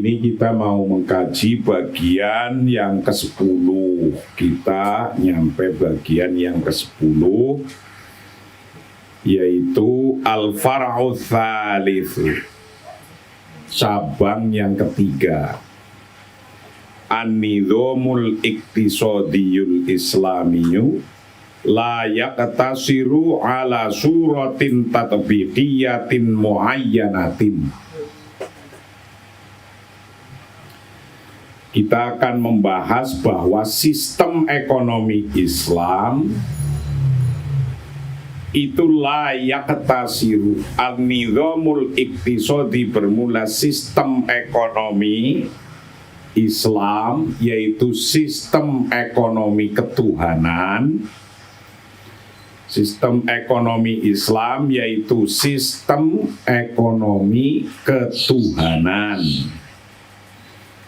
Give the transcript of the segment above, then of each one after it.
ini kita mau mengkaji bagian yang ke-10. Kita nyampe bagian yang ke-10, yaitu Al-Far'u Tsalits, cabang yang ketiga. An-Nizamul Iqtisadiyul Islamiyyu la yaqtasiru ala suratin tatbiqiyatin muayyanatin. Kita akan membahas bahwa sistem ekonomi Islam itu layak tasiru. An-nizamul iqtisadi bermula sistem ekonomi Islam, yaitu sistem ekonomi ketuhanan. Sistem ekonomi Islam yaitu sistem ekonomi ketuhanan,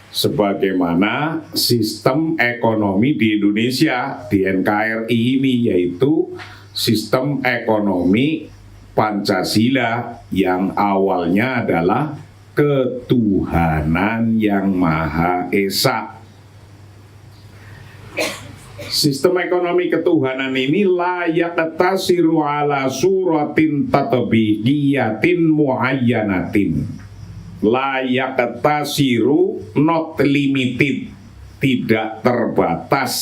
sebagaimana sistem ekonomi di Indonesia, di NKRI ini, yaitu sistem ekonomi Pancasila yang awalnya adalah ketuhanan yang Maha Esa. Sistem ekonomi ketuhanan ini layak tasiru ala suratin tatbiqiyatin muayyanatin. Layak tasiru, not limited, tidak terbatas,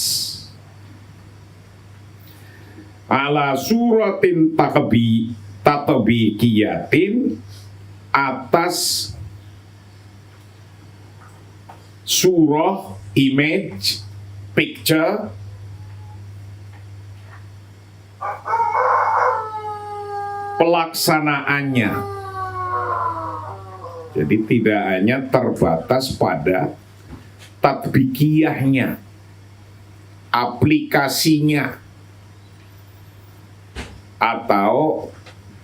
ala suratin tatbiqiyatin, atas surah, image, picture, pelaksanaannya. Jadi tidak hanya terbatas pada tatbikiyahnya, aplikasinya, atau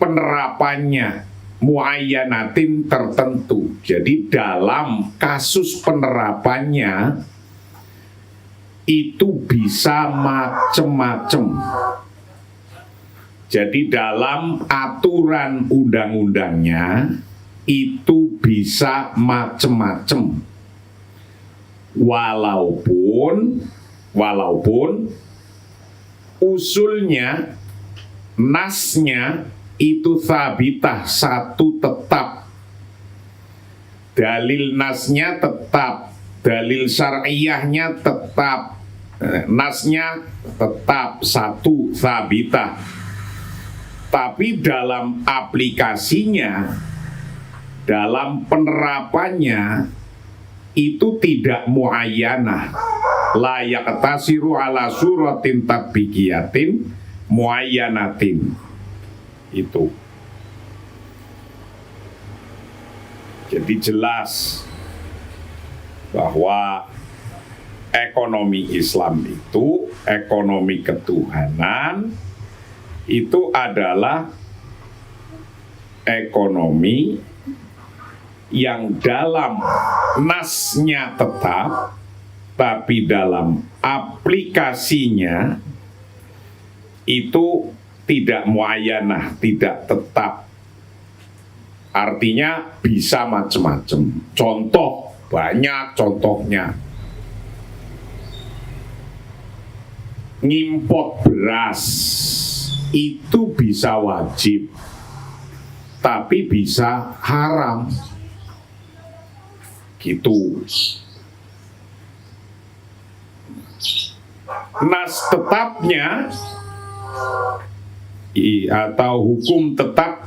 penerapannya, muayyanatin tertentu. Jadi dalam kasus penerapannya itu bisa macam-macam. Jadi dalam aturan undang-undangnya itu bisa macam-macam, walaupun usulnya, nasnya itu sabitah, satu tetap, dalil nasnya tetap, dalil syar'iyahnya tetap, nasnya tetap, satu sabitah. Tapi dalam aplikasinya, dalam penerapannya itu tidak muayyanah. Layak tasiru ala suratin tatbiqiyatin muayyanatin. Itu. Jadi jelas bahwa ekonomi Islam itu, ekonomi ketuhanan, itu adalah ekonomi yang dalam nasnya tetap, tapi dalam aplikasinya itu tidak muayyanah, tidak tetap. Artinya bisa macam-macam. Contoh, banyak contohnya. Ngimport beras itu bisa wajib, tapi bisa haram. Gitu. Nas tetapnya atau hukum tetap,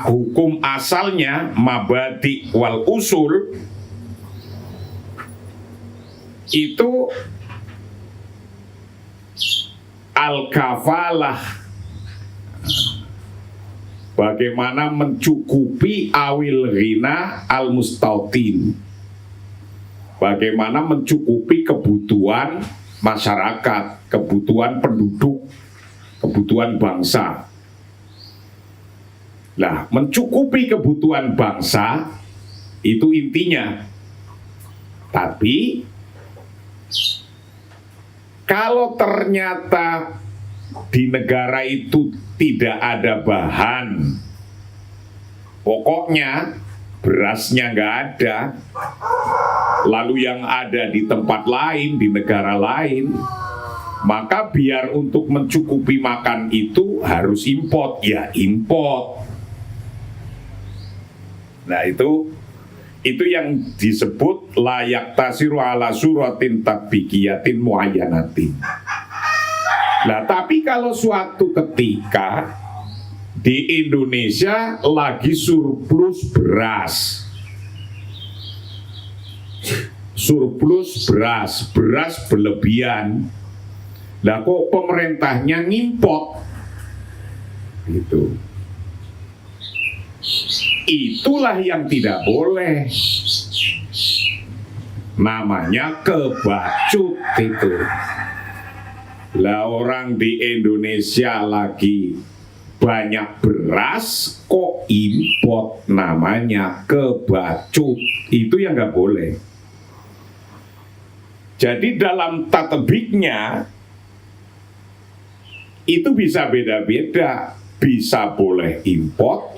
hukum asalnya, mabadi wal usul, itu al-kafalah, bagaimana mencukupi awil ghina al-mustautin, bagaimana mencukupi kebutuhan masyarakat, kebutuhan penduduk, kebutuhan bangsa. Nah, mencukupi kebutuhan bangsa itu intinya. Tapi kalau ternyata di negara itu tidak ada bahan pokoknya, berasnya nggak ada, lalu yang ada di tempat lain, di negara lain, maka biar untuk mencukupi makan itu harus import, ya import. Nah itu yang disebut layak tasiru ala suratin tatbiqiyatin muayyanatin. Nah tapi kalau suatu ketika di Indonesia lagi surplus beras, beras berlebihan, lah kok pemerintahnya ngimport gitu. Itulah yang tidak boleh, namanya kebacut itu. Lah orang di Indonesia lagi banyak beras kok import, namanya kebacut. Itu yang nggak boleh. Jadi dalam tatbiknya itu bisa beda-beda. Bisa boleh import,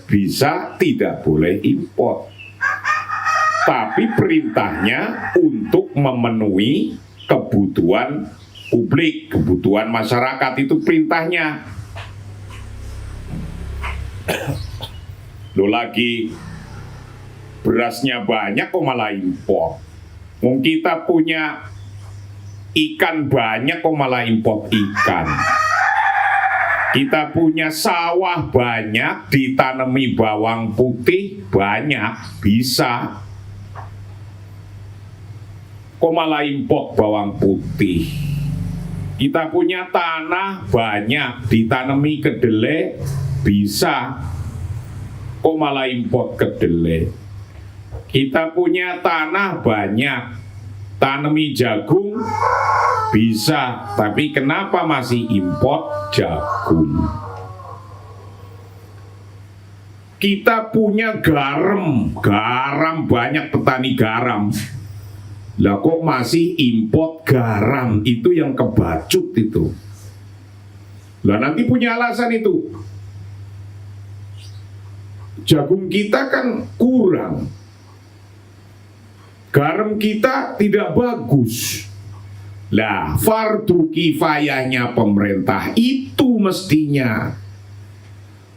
bisa tidak boleh import. Tapi perintahnya untuk memenuhi kebutuhan publik, kebutuhan masyarakat, itu perintahnya. Loh lagi berasnya banyak kok malah import. Mungkin kita punya ikan banyak kok malah import ikan. Kita punya sawah banyak, ditanami bawang putih banyak, bisa. Kok malah import bawang putih? Kita punya tanah banyak, ditanami kedelai, bisa. Kok malah import kedelai? Kita punya tanah banyak, tanami jagung, bisa, tapi kenapa masih import jagung? Kita punya garam banyak, petani garam, lah kok masih import garam? Itu yang kebacut itu. Lah nanti punya alasan itu. Jagung kita kan kurang, garam kita tidak bagus. Lah, fardu kifayahnya pemerintah itu mestinya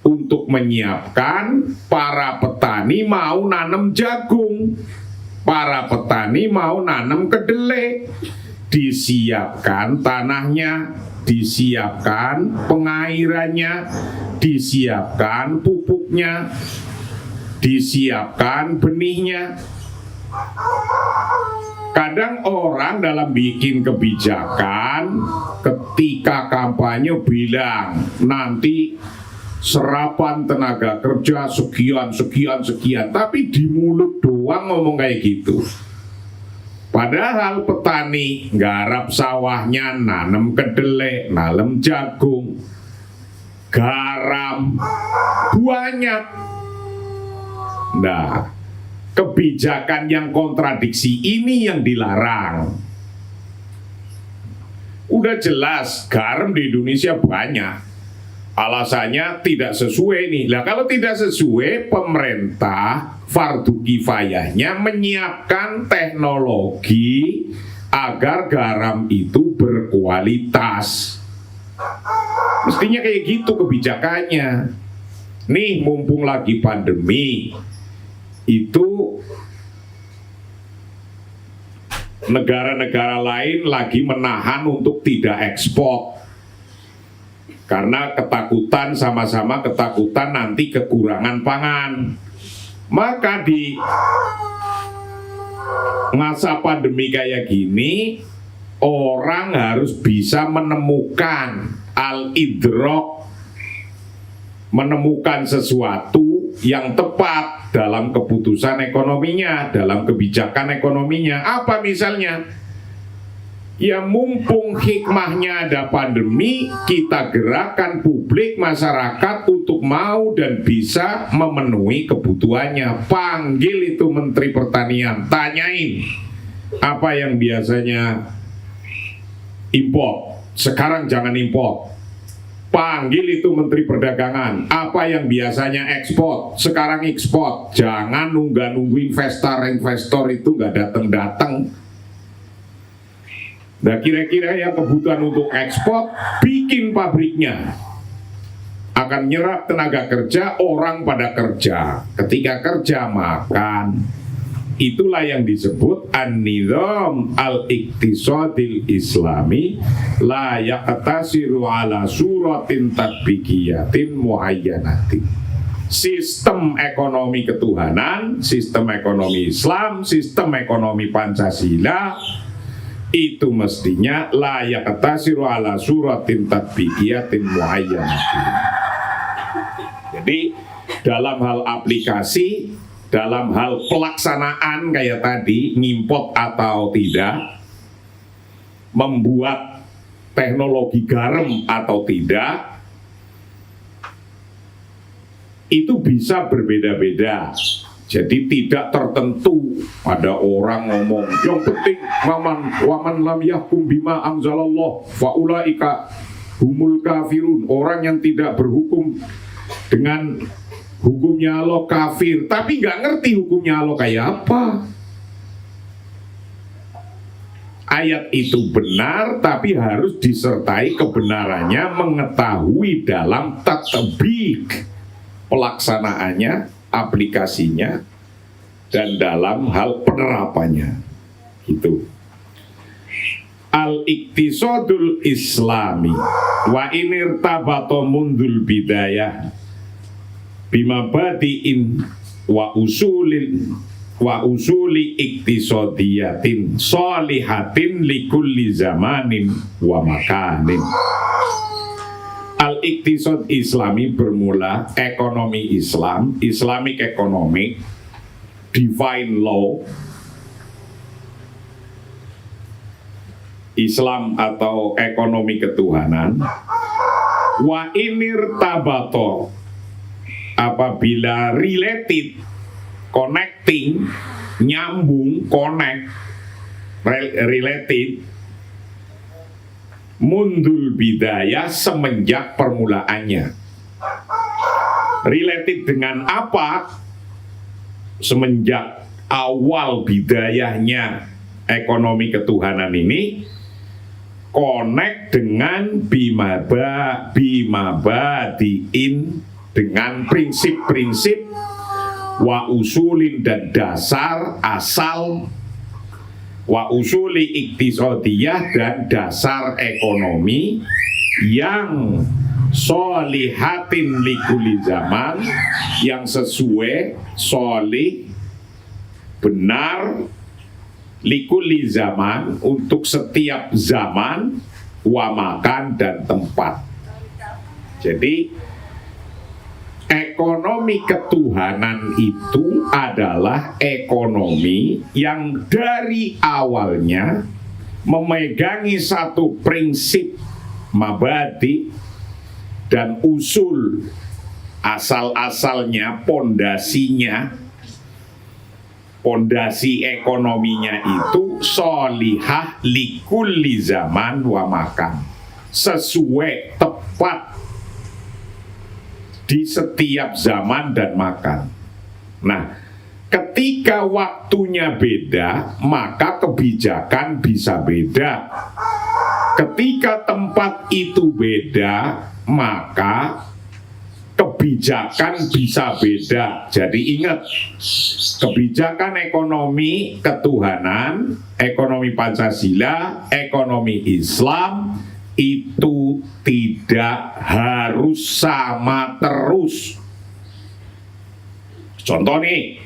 untuk menyiapkan para petani mau nanam jagung, para petani mau nanam kedelai, disiapkan tanahnya, disiapkan pengairannya, disiapkan pupuknya, disiapkan benihnya. Kadang orang dalam bikin kebijakan ketika kampanye bilang nanti serapan tenaga kerja sekian, tapi di mulut doang ngomong kayak gitu. Padahal petani garap sawahnya, nanam kedelai, nanam jagung, garam, banyak. Nah, kebijakan yang kontradiksi ini yang dilarang. Udah jelas garam di Indonesia banyak, alasannya tidak sesuai nih. Lah kalau tidak sesuai, pemerintah fardu kifayahnya menyiapkan teknologi agar garam itu berkualitas. Mestinya kayak gitu kebijakannya. Nih mumpung lagi pandemi, itu negara-negara lain lagi menahan untuk tidak ekspor karena ketakutan, sama-sama ketakutan nanti kekurangan pangan. Maka di masa pandemi kayak gini, orang harus bisa menemukan al-idrok, menemukan sesuatu yang tepat dalam keputusan ekonominya, dalam kebijakan ekonominya. Apa misalnya? Ya mumpung hikmahnya ada pandemi, kita gerakkan publik, masyarakat untuk mau dan bisa memenuhi kebutuhannya. Panggil itu Menteri Pertanian, tanyain apa yang biasanya import, sekarang jangan import. Panggil itu Menteri Perdagangan. Apa yang biasanya ekspor, sekarang ekspor. Jangan nunggu investor itu nggak datang-datang. Nah, kira-kira yang kebutuhan untuk ekspor, bikin pabriknya. Akan nyerap tenaga kerja, orang pada kerja. Ketika kerja, makan. Itulah yang disebut an-nizam al-iqtisadil islami la yaqtasiru ala suratin tatbiqiyatin muayyanatin. Sistem ekonomi ketuhanan, sistem ekonomi Islam, sistem ekonomi Pancasila itu mestinya la yaqtasiru ala suratin tatbiqiyatin muayyanatin. Jadi dalam hal aplikasi, dalam hal pelaksanaan kayak tadi, ngimport atau tidak, membuat teknologi garam atau tidak, itu bisa berbeda-beda. Jadi tidak tertentu. Ada orang ngomong, yang penting waman lam yahkum bima anzalallah faulaika humul kafirun. Orang yang tidak berhukum dengan hukumnya Allah kafir, tapi nggak ngerti hukumnya Allah kayak apa. Ayat itu benar, tapi harus disertai kebenarannya, mengetahui dalam tatbik, pelaksanaannya, aplikasinya, dan dalam hal penerapannya. Gitu. Al-iqtisadul islami wa inirtabato mundul bidayah bima badiin wa usuli iktisodiyatin solihatin likulli zamanin wa makanin. Al-iktisad islami bermula ekonomi Islam, Islamic economic, divine law, Islam atau ekonomi ketuhanan. Wa inirtabato, apabila related, connecting, nyambung, connect, related, mundul bidayah, semenjak permulaannya. Related dengan apa? Semenjak awal bidayahnya ekonomi ketuhanan ini, connect dengan bimabadiin, dengan prinsip-prinsip wa usulin dan dasar asal, wa usuli iktisadiyah dan dasar ekonomi yang solihatin likuli zaman, yang sesuai, solih, benar, likuli zaman, untuk setiap zaman, wa makan dan tempat. Jadi ekonomi ketuhanan itu adalah ekonomi yang dari awalnya memegangi satu prinsip mabadi dan usul, asal-asalnya, pondasi ekonominya itu solihah likulli zaman wa makan, sesuai, tepat di setiap zaman dan makan. Nah, ketika waktunya beda, maka kebijakan bisa beda. Ketika tempat itu beda, maka kebijakan bisa beda. Jadi ingat, kebijakan ekonomi ketuhanan, ekonomi Pancasila, ekonomi Islam itu tidak harus sama terus. Contoh nih,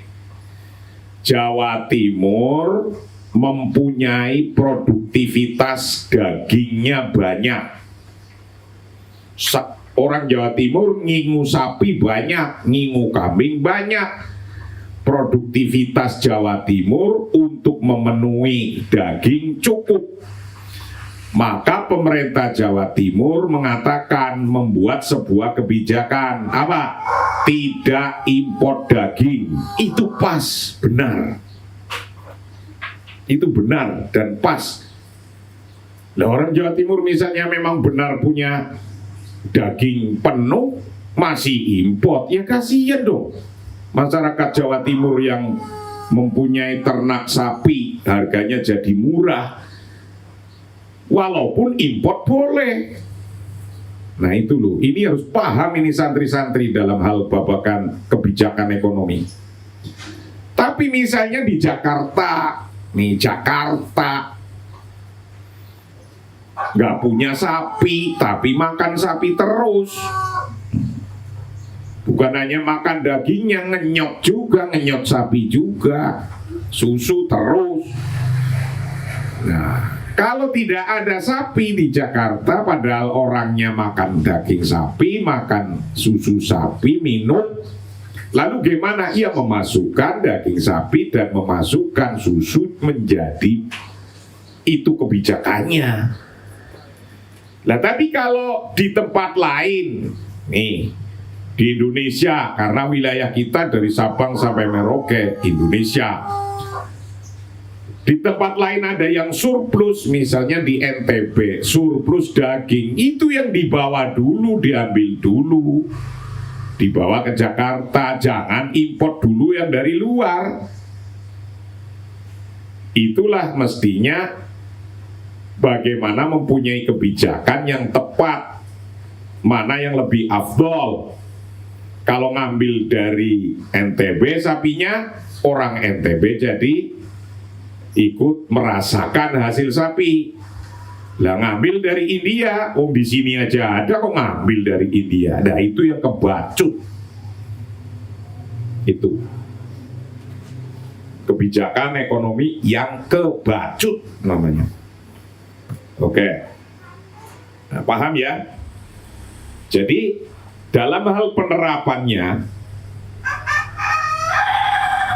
Jawa Timur mempunyai produktivitas dagingnya banyak. Orang Jawa Timur ngingu sapi banyak, ngingu kambing banyak. Produktivitas Jawa Timur untuk memenuhi daging cukup. Maka pemerintah Jawa Timur mengatakan, membuat sebuah kebijakan apa? Tidak impor daging. Itu pas, benar. Itu benar dan pas. Nah, orang Jawa Timur misalnya memang benar punya daging penuh masih import, ya kasihan dong masyarakat Jawa Timur yang mempunyai ternak sapi, harganya jadi murah walaupun import boleh. Nah itu loh, ini harus paham ini santri-santri dalam hal babakan kebijakan ekonomi. Tapi misalnya di Jakarta, nggak punya sapi, tapi makan sapi terus. Bukan hanya makan dagingnya, ngenyot sapi juga, susu terus. Nah, kalau tidak ada sapi di Jakarta, padahal orangnya makan daging sapi, makan susu sapi, minum, lalu gimana? Ia memasukkan daging sapi dan memasukkan susu menjadi itu kebijakannya. Nah, tapi kalau di tempat lain, nih, di Indonesia, karena wilayah kita dari Sabang sampai Merauke, Indonesia. Di tempat lain ada yang surplus, misalnya di NTB, surplus daging, itu yang dibawa dulu, diambil dulu, dibawa ke Jakarta, jangan import dulu yang dari luar. Itulah mestinya bagaimana mempunyai kebijakan yang tepat, mana yang lebih afdol. Kalau ngambil dari NTB sapinya, orang NTB jadi ikut merasakan hasil sapi. Lah ngambil dari India, di sini aja ada, kok ngambil dari India. Nah itu yang kebacut. Itu kebijakan ekonomi yang kebacut namanya. Oke, nah, paham ya? Jadi dalam hal penerapannya,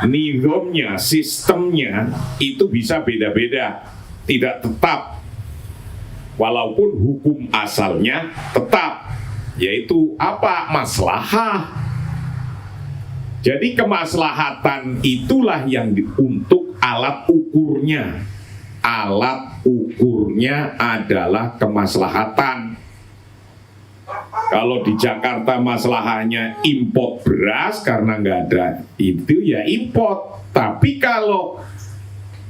nizamnya, sistemnya itu bisa beda-beda, tidak tetap. Walaupun hukum asalnya tetap, yaitu apa? Maslahah. Jadi kemaslahatan itulah yang untuk alat ukurnya. Alat ukurnya adalah kemaslahatan. Kalau di Jakarta masalahnya import beras karena nggak ada itu ya import. Tapi kalau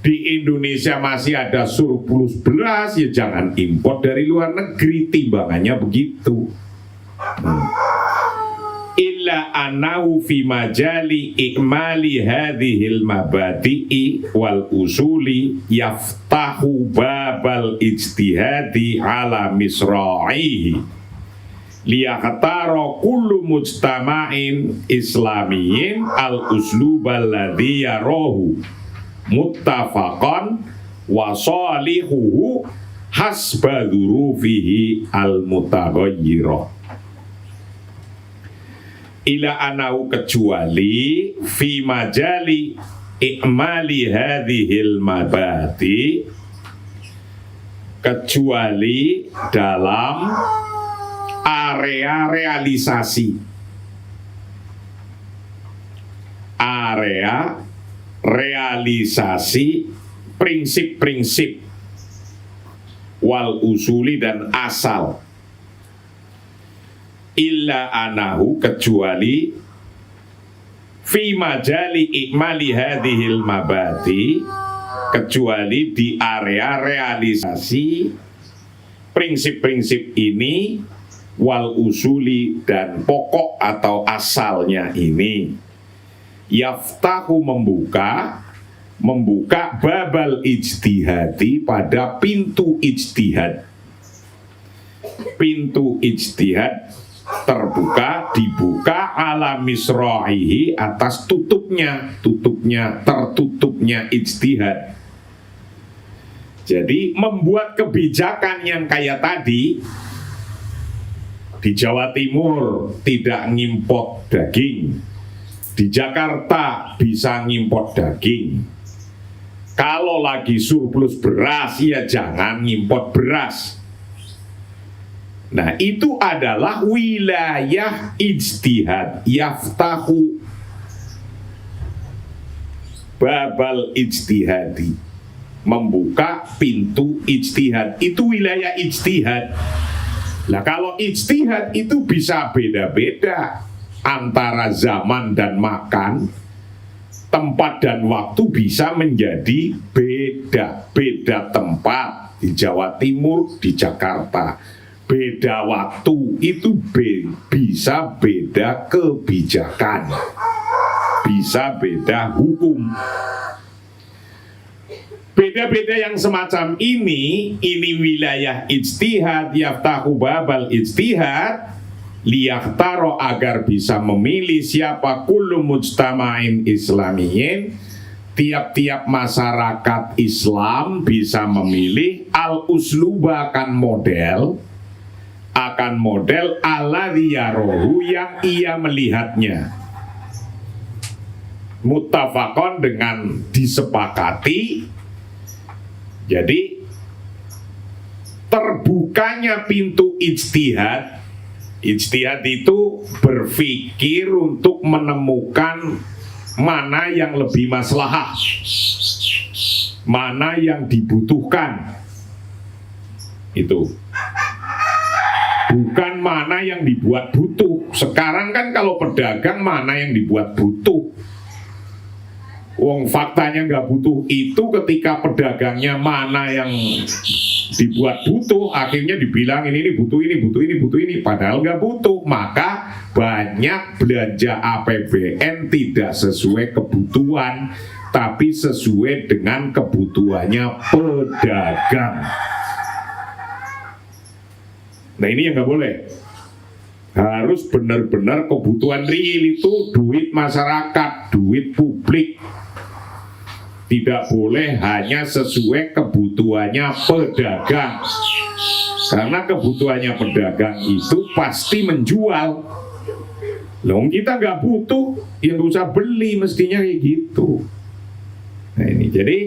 di Indonesia masih ada surplus beras ya jangan import dari luar negeri, timbangannya begitu. Illa anau fi majali ikmali hadhil mabadi'i wal usuli yaftahu babal ijtihadi ala misra'ihi liyakhtara kullu mujtama'in islamiyin al-uslubal ladhi yarahu muttafaqan wa salihuhu hasba dhurufihi al-mutaghayyirah. Ila anahu kecuali fi majali ikmali hadhil mabati, kecuali dalam area realisasi prinsip-prinsip wal usuli dan asal. Illa anahu kecuali fi majali ikmali hadhil mabati, kecuali di area realisasi prinsip-prinsip ini wal usuli dan pokok atau asalnya ini. Yaftahu membuka babal ijtihadi pada pintu ijtihad. Pintu ijtihad dibuka ala misra'ihi atas tertutupnya ijtihad. Jadi membuat kebijakan yang kayak tadi. Di Jawa Timur tidak ngimport daging, di Jakarta bisa ngimport daging. Kalau lagi surplus beras, ya jangan ngimport beras. Nah itu adalah wilayah ijtihad. Yaftahu babal ijtihadi, membuka pintu ijtihad. Itu wilayah ijtihad. Nah kalau ijtihad itu bisa beda-beda antara zaman dan makan, tempat dan waktu bisa menjadi beda. Beda tempat di Jawa Timur, di Jakarta. Beda waktu itu bisa beda kebijakan, bisa beda hukum. Beda-beda yang semacam ini wilayah ijtihad, yaftahu babal ijtihad, liyahtaro agar bisa memilih siapa kullu mujtama'in islamiyin, tiap-tiap masyarakat Islam bisa memilih al-usluba akan model alladzi yarohu yang ia melihatnya, muttafaqon dengan disepakati. Jadi terbukanya pintu ijtihad itu berpikir untuk menemukan mana yang lebih maslahah, mana yang dibutuhkan. Itu bukan mana yang dibuat butuh. Sekarang kan kalau pedagang mana yang dibuat butuh. Wong faktanya nggak butuh itu, ketika pedagangnya mana yang dibuat butuh, akhirnya dibilang ini butuh ini, padahal nggak butuh. Maka banyak belanja APBN tidak sesuai kebutuhan, tapi sesuai dengan kebutuhannya pedagang. Nah ini yang nggak boleh. Harus benar-benar kebutuhan real, itu duit masyarakat, duit publik. Tidak boleh hanya sesuai kebutuhannya pedagang, karena kebutuhannya pedagang itu pasti menjual. Loh kita nggak butuh, ya nggak usah beli, mestinya kayak gitu. Nah ini jadi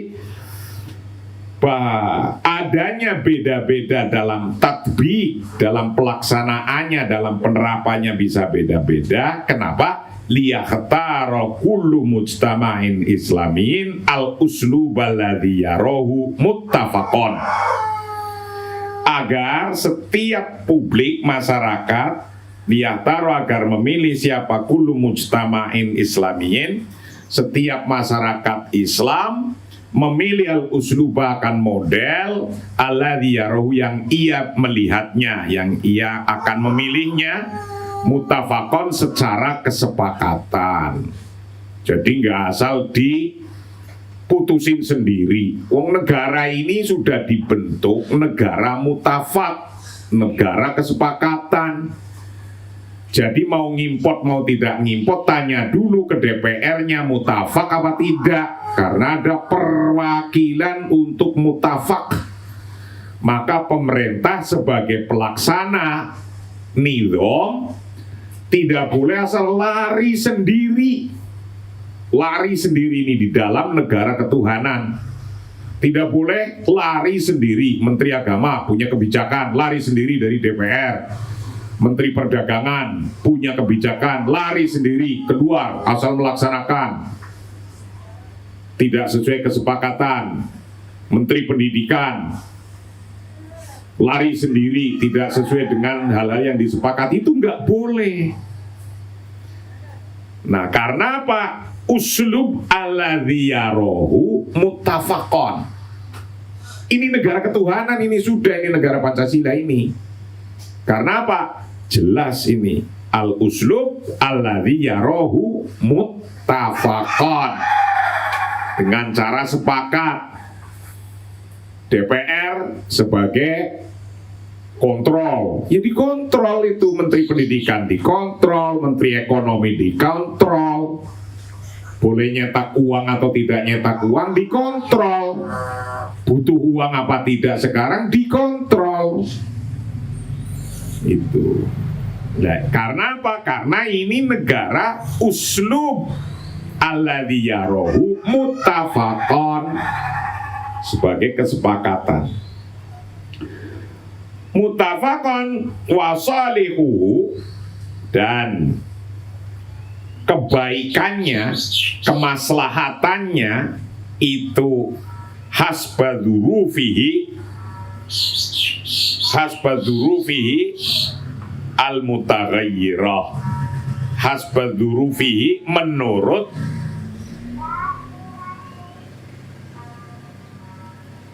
adanya beda-beda dalam tatbik, dalam pelaksanaannya, dalam penerapannya bisa beda-beda. Kenapa? Liyakhtara kullu mujtama'in islamin al-uslubal ladzi yarahu muttafaqon, agar setiap publik masyarakat liyakhtara agar memilih siapa kullu mujtama'in islamiyin, setiap masyarakat Islam memilih al-usluba akan model alladzi yarahu yang ia melihatnya, yang ia akan memilihnya, muttafaqon secara kesepakatan. Jadi nggak asal diputusin sendiri. Wong negara ini sudah dibentuk negara muttafaq, negara kesepakatan. Jadi mau ngimport mau tidak ngimport, tanya dulu ke DPR-nya muttafaq apa tidak, karena ada perwakilan untuk muttafaq. Maka pemerintah sebagai pelaksana nizam tidak boleh asal lari sendiri ini di dalam negara ketuhanan. Tidak boleh lari sendiri. Menteri Agama punya kebijakan, lari sendiri dari DPR. Menteri Perdagangan punya kebijakan, lari sendiri keluar asal melaksanakan, tidak sesuai kesepakatan. Menteri Pendidikan lari sendiri, tidak sesuai dengan hal-hal yang disepakati, itu nggak boleh. Nah, karena apa? Uslub alladzi yarahu muttafaqon. Ini negara ketuhanan, ini negara Pancasila ini. Karena apa? Jelas ini al-uslub alladzi yarahu muttafaqon, dengan cara sepakat. DPR sebagai kontrol, ya dikontrol itu. Menteri Pendidikan dikontrol, Menteri Ekonomi dikontrol, boleh nyetak uang atau tidak nyetak uang dikontrol, butuh uang apa tidak sekarang dikontrol. Itu. Nah, karena apa? Karena ini negara uslub alladzi yarahu muttafaqon, sebagai kesepakatan. Muttafaqon wa salihu, dan kebaikannya, kemaslahatannya itu hasba dzurufihi, hasbadzurufihi al-mutaghayyirah. Hasbadzurufihi menurut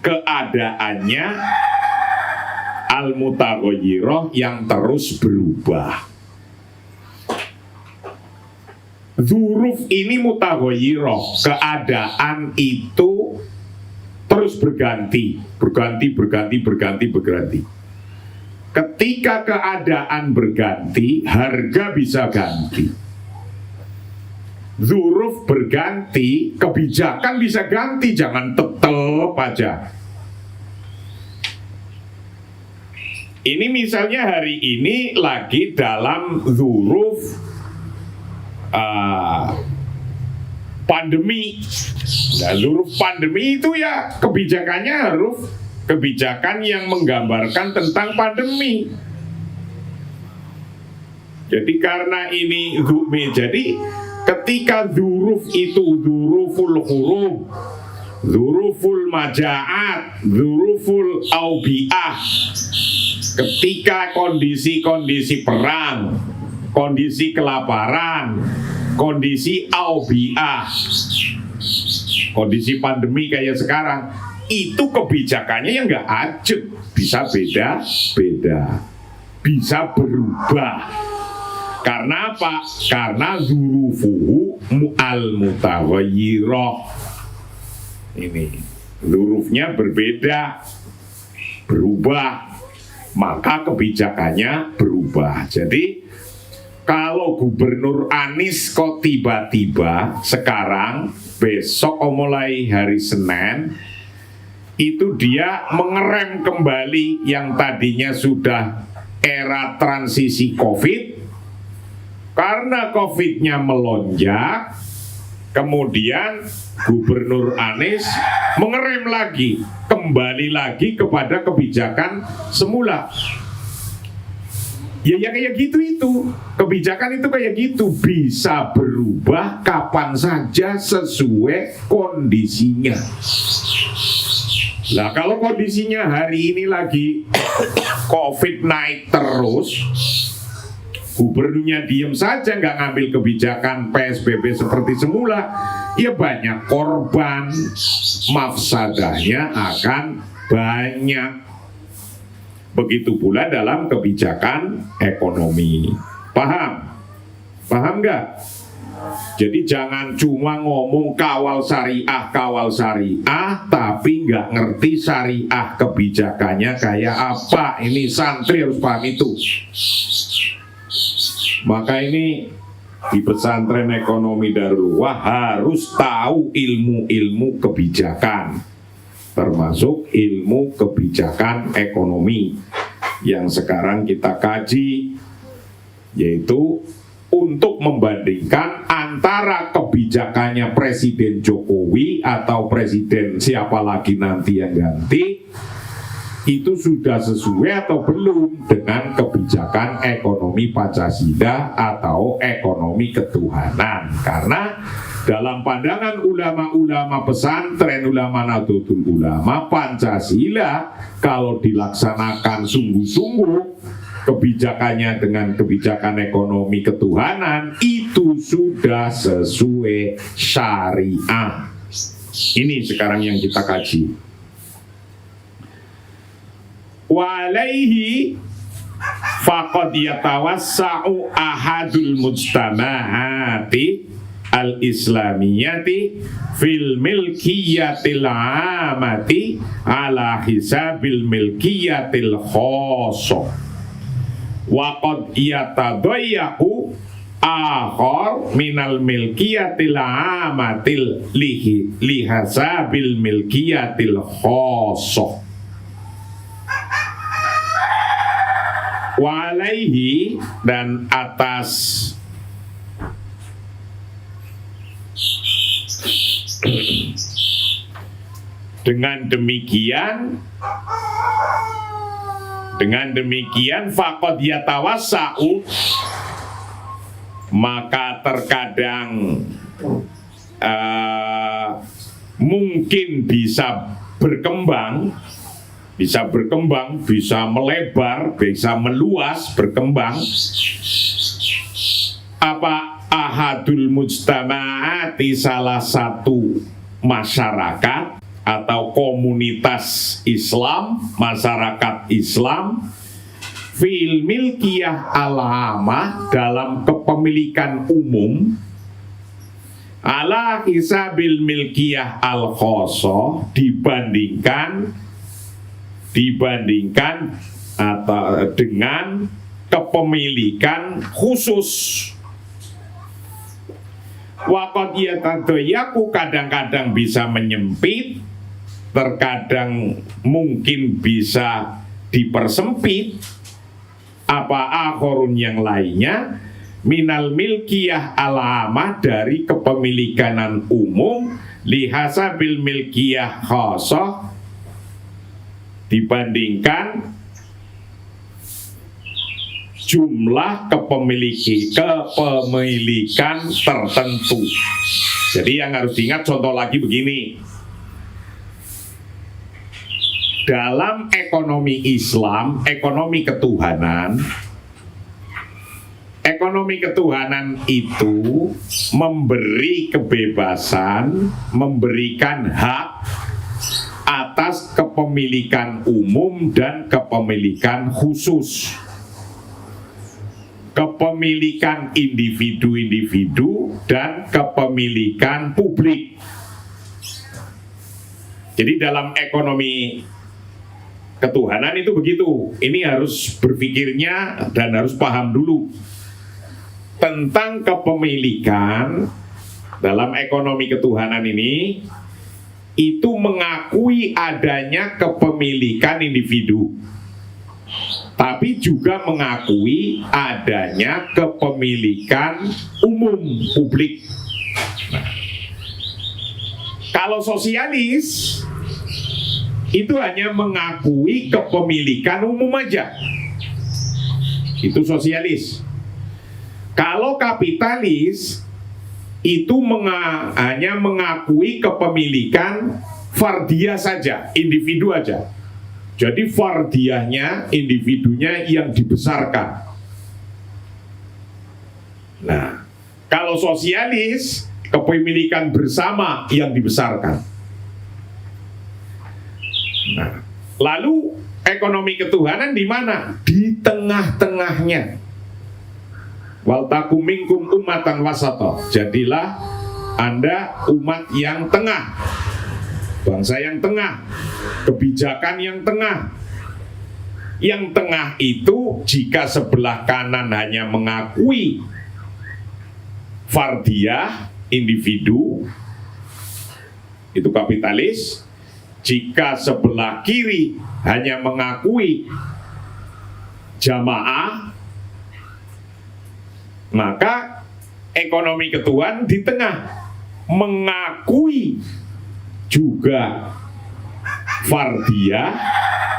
keadaannya al-mutaghayyirah yang terus berubah. Dzuruf ini mutaghayyirah, keadaan itu terus berganti. Ketika keadaan berganti, harga bisa ganti. Dzuruf berganti, kebijakan bisa ganti, jangan tetep aja. Ini misalnya hari ini lagi dalam dzuruf pandemi. Nah, dzuruf pandemi itu ya kebijakannya harus kebijakan yang menggambarkan tentang pandemi. Jadi karena ini jadi ketika dzuruf itu dzuruful huruf, dzuruful majaat, dzuruful aubiah, ketika kondisi-kondisi perang, kondisi kelaparan, kondisi aubiah, kondisi pandemi kayak sekarang, itu kebijakannya yang nggak ajak, bisa beda-beda, bisa berubah. Karena apa? Karena dzurufuhu al-mutaghayyirah. Ini dzurufnya berbeda, berubah, maka kebijakannya berubah. Jadi kalau Gubernur Anies kok tiba-tiba sekarang, besok mulai hari Senin, itu dia mengerem kembali yang tadinya sudah era transisi COVID. Karena COVID-nya melonjak, kemudian Gubernur Anies mengerem lagi, kembali lagi kepada kebijakan semula. Ya kayak gitu itu. Kebijakan itu kayak gitu, bisa berubah kapan saja sesuai kondisinya. Nah, kalau kondisinya hari ini lagi COVID naik terus, gubernurnya diem saja nggak ngambil kebijakan PSBB seperti semula, ya banyak korban, mafsadahnya akan banyak. Begitu pula dalam kebijakan ekonomi. Paham? Paham nggak? Jadi jangan cuma ngomong kawal syariah, tapi nggak ngerti syariah kebijakannya kayak apa. Ini santri harus paham itu. Maka ini di pesantren ekonomi Darul Uwah harus tahu ilmu-ilmu kebijakan, termasuk ilmu kebijakan ekonomi yang sekarang kita kaji, yaitu untuk membandingkan antara kebijakannya Presiden Jokowi atau Presiden siapa lagi nanti yang ganti, itu sudah sesuai atau belum dengan kebijakan ekonomi Pancasila atau ekonomi ketuhanan. Karena dalam pandangan ulama-ulama pesantren, ulama Nahdlatul Ulama, Pancasila kalau dilaksanakan sungguh-sungguh kebijakannya dengan kebijakan ekonomi ketuhanan, itu sudah sesuai syariah. Ini sekarang yang kita kaji. Walaihi faqad yatawassa'u ahadul mujtama'ati al-islamiyati fil milkiyatil amati ala hisabil milkiyatil khoso wa qad yatadayyahu akhar minal milkiyatil amatil lihasabil milkiyatil khoso. Walaihi, dan atas dengan demikian faqad yatawassa'u, maka terkadang mungkin bisa berkembang bisa berkembang, bisa melebar, bisa meluas, berkembang. Apa ahadul mujtama'ati, salah satu masyarakat atau komunitas Islam, masyarakat Islam, fil milkiyah al-amah, dalam kepemilikan umum, ala hisabil milkiyah al-khosoh, dibandingkan atau dengan kepemilikan khusus. Waqad yatadayaku, kadang-kadang bisa menyempit, terkadang mungkin bisa dipersempit. Apa akhorun yang lainnya, minal milkiyah al-amah, dari kepemilikan umum, lihasabil milkiyah khosoh, dibandingkan jumlah kepemilikan tertentu. Jadi yang harus diingat, contoh lagi begini. Dalam ekonomi Islam, ekonomi ketuhanan itu memberi kebebasan, memberikan hak atas kepemilikan umum dan kepemilikan khusus, kepemilikan individu-individu dan kepemilikan publik. Jadi dalam ekonomi ketuhanan itu begitu. Ini harus berpikirnya dan harus paham dulu tentang kepemilikan. Dalam ekonomi ketuhanan ini, itu mengakui adanya kepemilikan individu, tapi juga mengakui adanya kepemilikan umum, publik. Nah, kalau sosialis itu hanya mengakui kepemilikan umum aja, itu sosialis. Kalau kapitalis itu hanya mengakui kepemilikan fardiyah saja, individu aja. Jadi fardiyahnya, individunya yang dibesarkan. Nah, kalau sosialis, kepemilikan bersama yang dibesarkan. Nah, lalu ekonomi ketuhanan di mana? Di tengah-tengahnya. Wal takum minkum ummatan wasata. Jadilah Anda umat yang tengah, bangsa yang tengah, kebijakan yang tengah. Yang tengah itu, jika sebelah kanan hanya mengakui fardiyah, individu, itu kapitalis. Jika sebelah kiri hanya mengakui jamaah, maka ekonomi ketuhanan di tengah, mengakui juga fardiyah,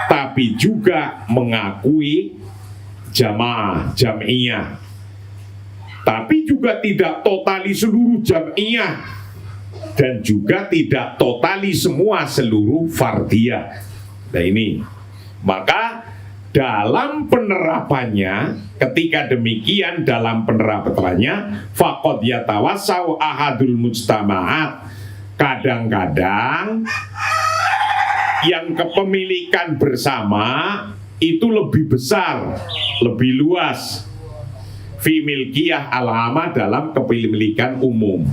tapi juga mengakui jamaah, jam'iyah, tapi juga tidak totali seluruh jam'iyah, dan juga tidak totali semua seluruh fardiyah. Nah ini, maka dalam penerapannya, ketika demikian dalam penerapannya, faqad yatawassau ahadul mujtama'at, kadang-kadang yang kepemilikan bersama itu lebih besar, lebih luas, fi milkiyah al-amah, dalam kepemilikan umum.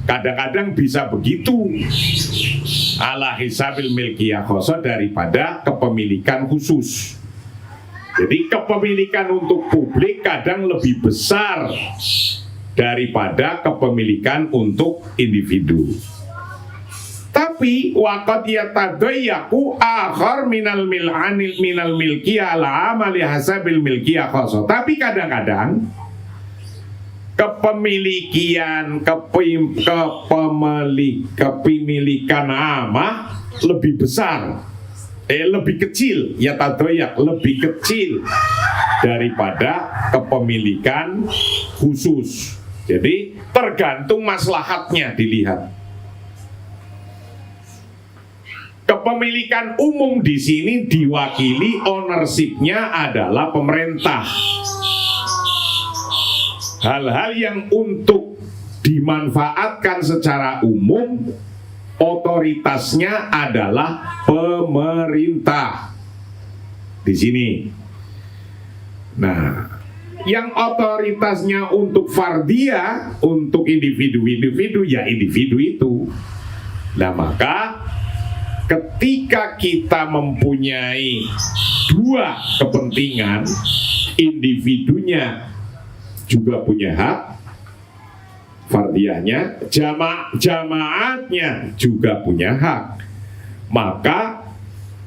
Kadang-kadang bisa begitu, ala hisabil milkiyah khosoh, daripada kepemilikan khusus. Jadi kepemilikan untuk publik kadang lebih besar daripada kepemilikan untuk individu. Tapi waqad yatadayyaku akhar minal milkiyah al-amah li hasabil milkiyah khosoh. Tapi kadang-kadang kepemilikan amah lebih besar, lebih kecil, ya tadoyak, lebih kecil daripada kepemilikan khusus. Jadi tergantung maslahatnya dilihat. Kepemilikan umum di sini diwakili ownership-nya adalah pemerintah. Hal-hal yang untuk dimanfaatkan secara umum, otoritasnya adalah pemerintah. Di sini. Nah, yang otoritasnya untuk fardiyah, untuk individu-individu, ya individu itu. Nah, maka ketika kita mempunyai dua kepentingan, individunya juga punya hak, fardiyahnya, jamaatnya juga punya hak, maka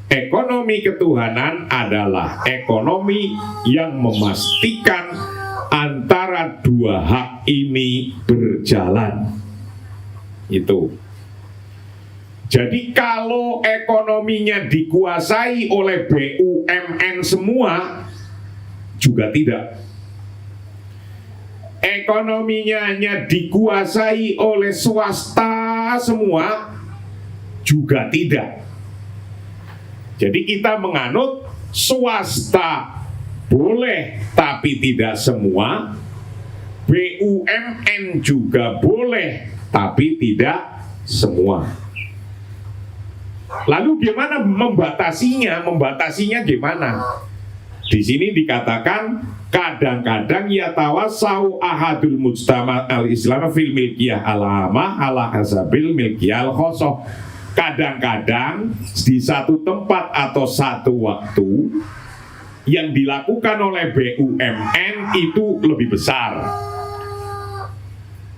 ekonomi ketuhanan adalah ekonomi yang memastikan antara dua hak ini berjalan. Itu. Jadi kalau ekonominya dikuasai oleh BUMN semua, juga tidak. Ekonominya hanya dikuasai oleh swasta semua, juga tidak. Jadi kita menganut swasta boleh tapi tidak semua, BUMN juga boleh tapi tidak semua. Lalu gimana membatasinya? Membatasinya gimana? Di sini dikatakan kadang-kadang yatawassau ahadul mujtama al-islam fil milkiyah al-amah ala hasabil milkiyah al-khosoh. Kadang-kadang di satu tempat atau satu waktu yang dilakukan oleh BUMN itu lebih besar.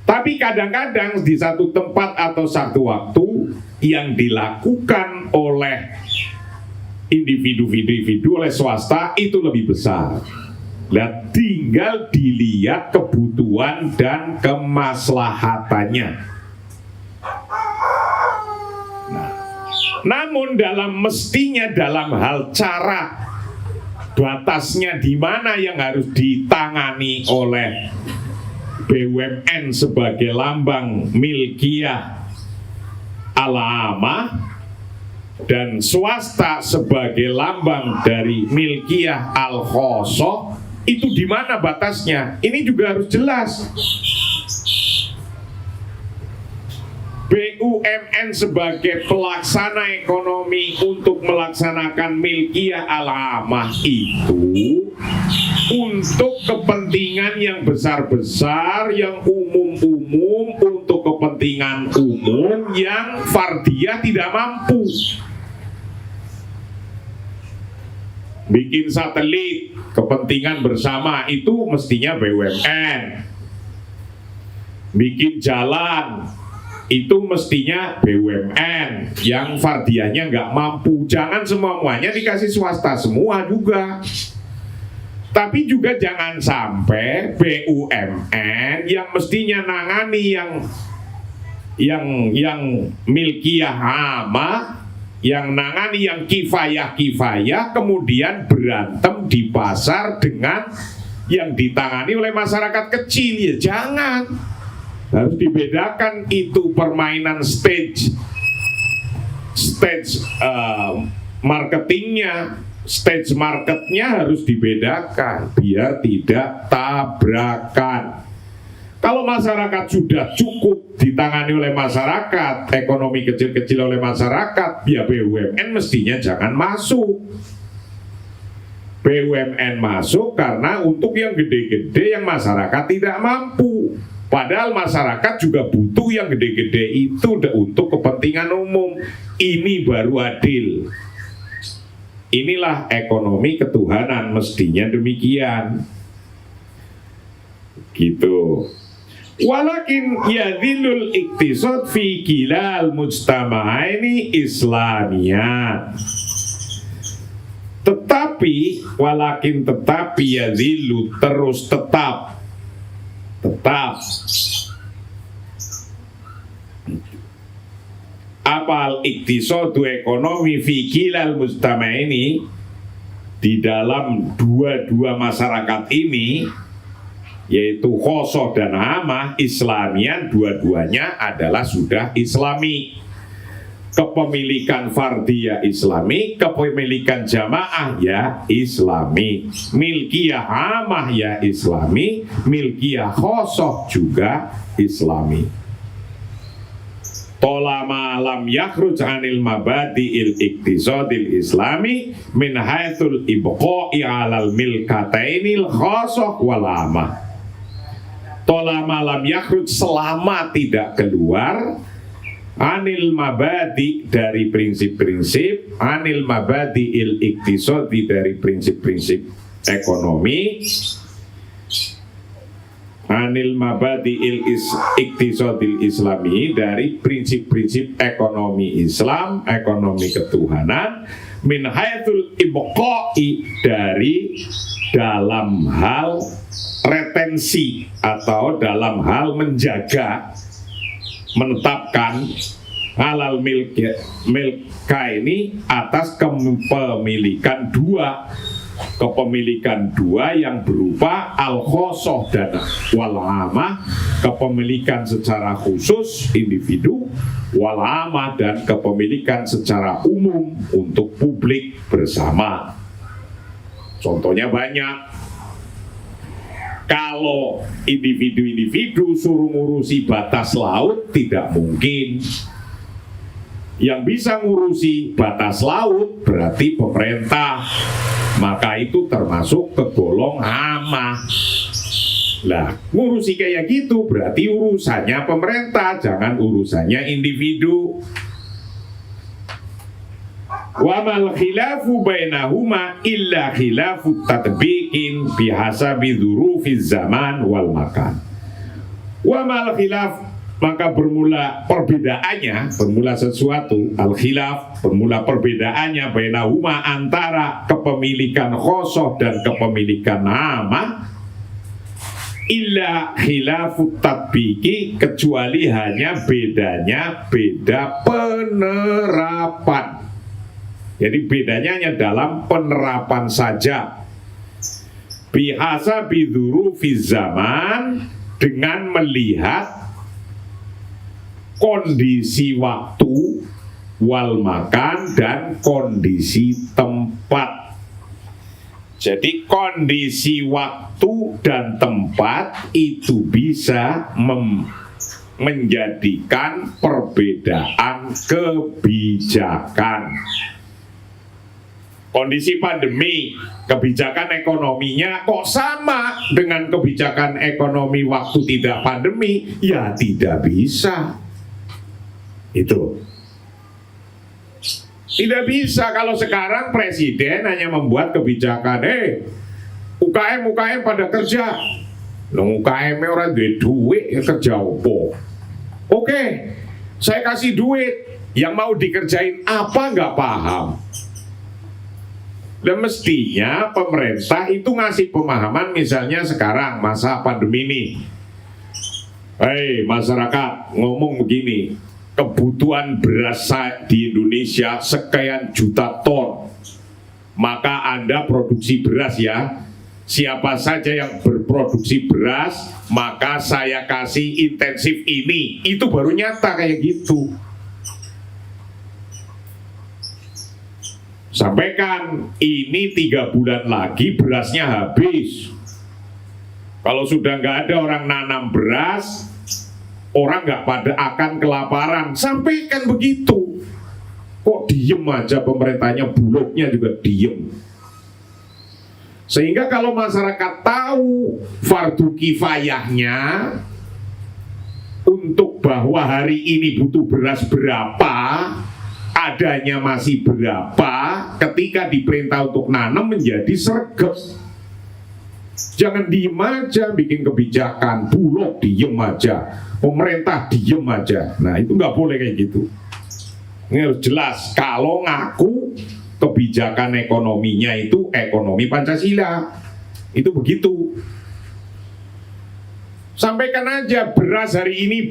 Tapi kadang-kadang di satu tempat atau satu waktu yang dilakukan oleh individu-individu, oleh swasta itu lebih besar. Nah, tinggal dilihat kebutuhan dan kemaslahatannya. Nah, namun mestinya dalam hal cara, batasnya di mana yang harus ditangani oleh BUMN sebagai lambang milkiyah al-amah dan swasta sebagai lambang dari milkiyah al-khosoh, itu di mana batasnya? Ini juga harus jelas. BUMN sebagai pelaksana ekonomi untuk melaksanakan milkiyah al-amah itu untuk kepentingan yang besar-besar, yang umum-umum, untuk kepentingan umum yang fardiyah tidak mampu. Bikin satelit, kepentingan bersama itu mestinya BUMN. Bikin jalan, itu mestinya BUMN yang fardiyahnya nggak mampu. Jangan semuanya dikasih swasta semua juga. Tapi juga jangan sampai BUMN yang mestinya nangani yang milkiyah amah, yang nangani yang kifayah, kemudian berantem di pasar dengan yang ditangani oleh masyarakat kecil. Ya jangan. Harus dibedakan itu permainan stage marketingnya, stage marketnya harus dibedakan biar tidak tabrakan. Kalau masyarakat sudah cukup ditangani oleh masyarakat, ekonomi kecil-kecil oleh masyarakat, ya BUMN mestinya jangan masuk. BUMN masuk karena untuk yang gede-gede yang masyarakat tidak mampu. Padahal masyarakat juga butuh yang gede-gede itu untuk kepentingan umum. Ini baru adil. Inilah ekonomi ketuhanan, mestinya demikian. Gitu. Walakin yadhilul iktisad fi kilal mujtama'aini islamiyah. Tetapi yadhilu terus tetap apal iktisadu ekonomi fi kilal mujtama ini, di dalam dua-dua masyarakat ini, yaitu khosoh dan amah, Islamian, dua-duanya adalah sudah Islami. Kepemilikan fardiyah Islami, kepemilikan jamaah ya Islami, milkiyah amah ya Islami, milkiyah khosoh juga Islami. Tolama lam yakhruj anil mabadi'il iktisadil islami min haitsul ibqa'i alal milkatainil khosoh wal amah. Tolama lam yakhruj, selama tidak keluar, anil mabadi, dari prinsip-prinsip, anil mabadi il iktisadi, dari prinsip-prinsip ekonomi, anil mabadi il iktisadil islami, dari prinsip-prinsip ekonomi Islam, ekonomi ketuhanan, min haitsul ibqa'i, dari dalam hal retensi atau dalam hal menjaga, menetapkan halal milka ini atas kepemilikan dua, kepemilikan dua yang berupa al-khosoh dan wal-amah, kepemilikan secara khusus individu, wal-amah, dan kepemilikan secara umum untuk publik bersama. Contohnya banyak. Kalau individu-individu suruh ngurusi batas laut, tidak mungkin. Yang bisa ngurusi batas laut berarti pemerintah, maka itu termasuk kegolong amah. Lah, ngurusi kayak gitu berarti urusannya pemerintah, jangan urusannya individu. Wa mal khilafu bainahuma illa khilafu tatbiqin bihasabi dzurufiz zaman wal makan. Wa mal khilaf, maka bermula perbedaannya, bermula sesuatu, al khilaf, bermula perbedaannya bainahuma, antara kepemilikan khosoh dan kepemilikan amah, illa khilafu tatbiqi, kecuali hanya bedanya beda penerapan. Jadi bedanya hanya dalam penerapan saja. Bihasa bidzurufiz zaman, dengan melihat kondisi waktu, wal makan, dan kondisi tempat. Jadi kondisi waktu dan tempat itu bisa menjadikan perbedaan kebijakan. Kondisi pandemi, kebijakan ekonominya kok sama dengan kebijakan ekonomi waktu tidak pandemi? Ya tidak bisa. Itu tidak bisa. Kalau sekarang presiden hanya membuat kebijakan, UKM pada kerja. UKM orang duit kerja opo. Oke, saya kasih duit, yang mau dikerjain apa nggak paham. Dan mestinya pemerintah itu ngasih pemahaman, misalnya sekarang masa pandemi ini. Masyarakat ngomong begini, kebutuhan beras di Indonesia sekian juta ton, maka Anda produksi beras ya. Siapa saja yang berproduksi beras, maka saya kasih intensif ini. Itu baru nyata kayak gitu. Sampaikan, ini 3 bulan lagi berasnya habis. Kalau sudah nggak ada orang nanam beras, orang nggak pada akan kelaparan. Sampaikan begitu. Kok diem aja pemerintahnya, bulognya juga diem. Sehingga kalau masyarakat tahu fardu kifayahnya untuk bahwa hari ini butuh beras berapa, adanya masih berapa, ketika diperintah untuk nanam menjadi sregep. Jangan diem aja bikin kebijakan, bulog diem aja, pemerintah diem aja. Nah itu nggak boleh kayak gitu. Ini harus jelas. Kalau ngaku kebijakan ekonominya itu ekonomi Pancasila, itu begitu. Sampaikan aja beras hari ini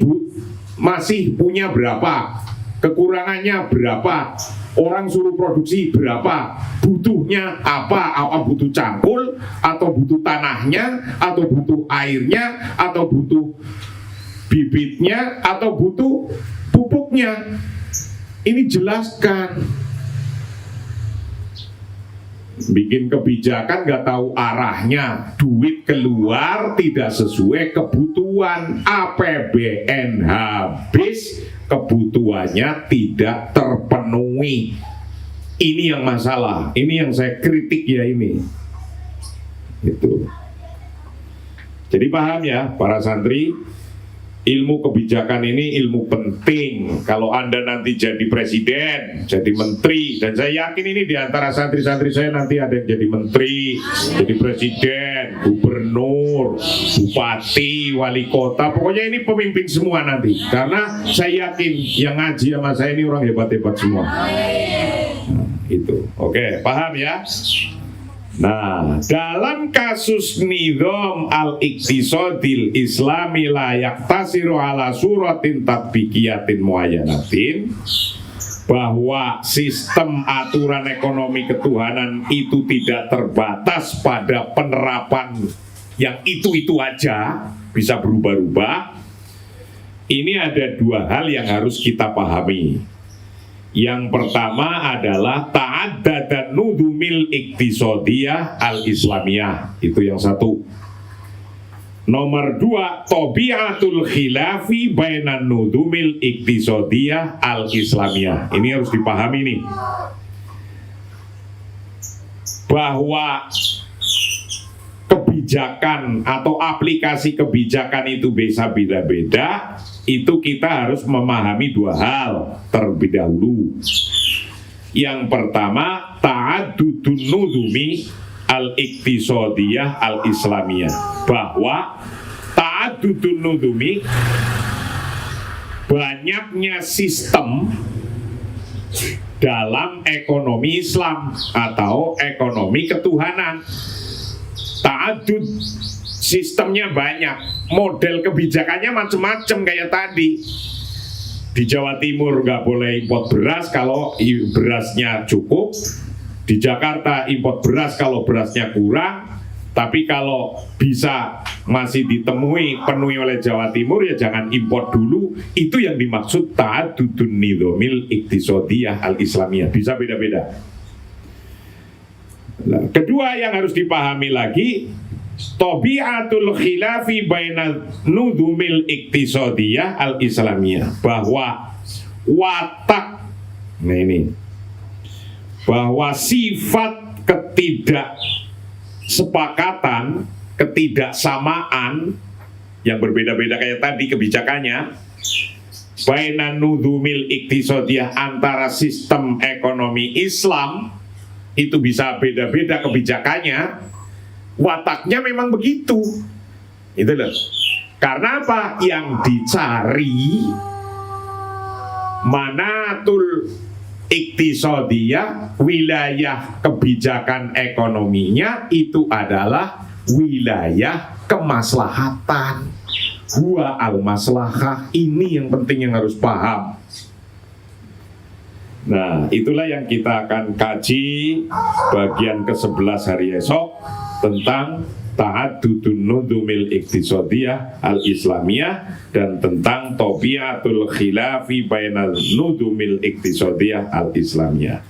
masih punya berapa, kekurangannya berapa, orang suruh produksi berapa, butuhnya apa butuh cangkul, atau butuh tanahnya, atau butuh airnya, atau butuh bibitnya, atau butuh pupuknya. Ini jelaskan. Bikin kebijakan nggak tahu arahnya, duit keluar tidak sesuai kebutuhan, APBN habis, kebutuhannya tidak terpenuhi. Ini yang masalah, ini yang saya kritik ya ini. Itu. Jadi paham ya para santri, ilmu kebijakan ini ilmu penting. Kalau Anda nanti jadi presiden, jadi menteri, dan saya yakin ini di antara santri-santri saya nanti ada yang jadi menteri, jadi presiden, gubernur, bupati, wali kota, pokoknya ini pemimpin semua nanti. Karena saya yakin yang ngaji sama saya ini orang hebat-hebat semua. Nah, itu. Oke, paham ya? Nah, dalam kasus nizam al-iqtisadil islami la yaktasiru ala suratin tatbiqiyatin muayyanatin, bahwa sistem aturan ekonomi ketuhanan itu tidak terbatas pada penerapan yang itu-itu aja, bisa berubah-ubah. Ini ada dua hal yang harus kita pahami. Yang pertama adalah ta'addadan nudumil iqtisadiyah al-islamiyah. Itu yang satu. Nomor dua, tabiatul khilafi bainan nudumil iqtisadiyah al-islamiyah. Ini harus dipahami nih, bahwa kebijakan atau aplikasi kebijakan itu bisa beda-beda. Itu kita harus memahami dua hal terlebih dahulu. Yang pertama, ta'addudun nudumi al-iqtisadiyah al-islamiyah, bahwa ta'addudun nudumi, banyaknya sistem dalam ekonomi Islam atau ekonomi ketuhanan. Ta'addud, sistemnya banyak, model kebijakannya macam-macam kayak tadi. Di Jawa Timur nggak boleh import beras kalau berasnya cukup. Di Jakarta import beras kalau berasnya kurang. Tapi kalau bisa masih ditemui penuhi oleh Jawa Timur, ya jangan import dulu. Itu yang dimaksud ta'addudun nizamil iqtisadiyah al-islamiyah. Bisa beda-beda. Nah, kedua yang harus dipahami lagi, tabiatul khilafi bainal nudumil iqtisadiyah al-islamiyah, bahwa watak, nah ini, bahwa sifat ketidaksepakatan, ketidaksamaan yang berbeda-beda kayak tadi kebijakannya, bainan nudumil iqtisadiyah, antara sistem ekonomi Islam itu bisa beda-beda kebijakannya. Wataknya memang begitu. Itu loh. Karena apa? Yang dicari manatul iqtisadiyah, wilayah kebijakan ekonominya itu adalah wilayah kemaslahatan. Huwa al-maslahah, ini yang penting yang harus paham. Nah, itulah yang kita akan kaji bagian ke-11 hari esok, tentang ta'addudun nudumil iqtisadiyah al-islamiyah dan tentang tabiatul khilafi bainal nudumil iqtisadiyah al-islamiyah.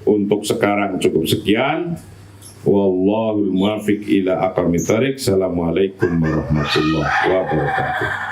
Untuk sekarang cukup sekian. Wallahul muwaffiq ila aqwamit thoriq. Assalamualaikum warahmatullahi wabarakatuh.